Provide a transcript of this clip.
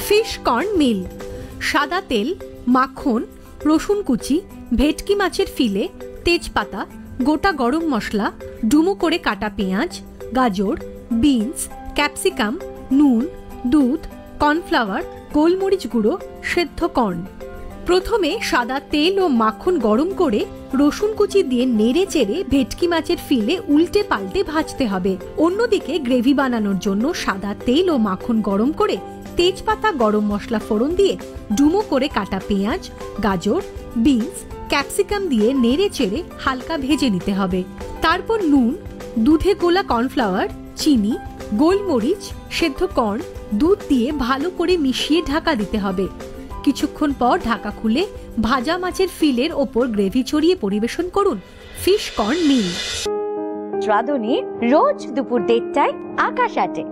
Fish corn মিল। সাদা তেল, মাখন, রসুন কুচি, ভেটকি মাছের ফিলে, তেজপাতা, গোটা গরম মশলা, ডুমো করে কাটা পেঁয়াজ, গাজর, বিনস, ক্যাপসিকাম, নুন, দুধ, কর্নফ্লাওয়ার, গোলমরিচ গুঁড়ো, সেদ্ধ কর্ন। প্রথমে সাদা তেল ও মাখন গরম করে রসুন কুচি দিয়ে নেড়ে চেড়ে ভেটকি মাছের ফিলে উল্টে পাল্টে ভাজতে হবে। অন্যদিকে গ্রেভি বানানোর জন্য সাদা তেল ও মাখন গরম করে তেজপাতা, গরম মশলা ফোড়ন দিয়ে ডুমো করে কাটা পেঁয়াজ, গাজর, বিনস, ক্যাপসিকাম দিয়ে নেড়ে চেড়ে হালকা ভেজে নিতে হবে। তারপর নুন, দুধে গোলা কর্নফ্লাওয়ার, চিনি, গোলমরিচ, সেদ্ধ কর্ন, দুধ দিয়ে ভালো করে মিশিয়ে ঢাকা দিতে হবে। কিছুক্ষণ পর ঢাকা খুলে ভাজা মাছের ফিলের ওপর গ্রেভি ছড়িয়ে পরিবেশন করুন। ফিশ কর্ন মিল। রাঁধুনি রোজ দুপুর 1:30টায় আকাশ আটে।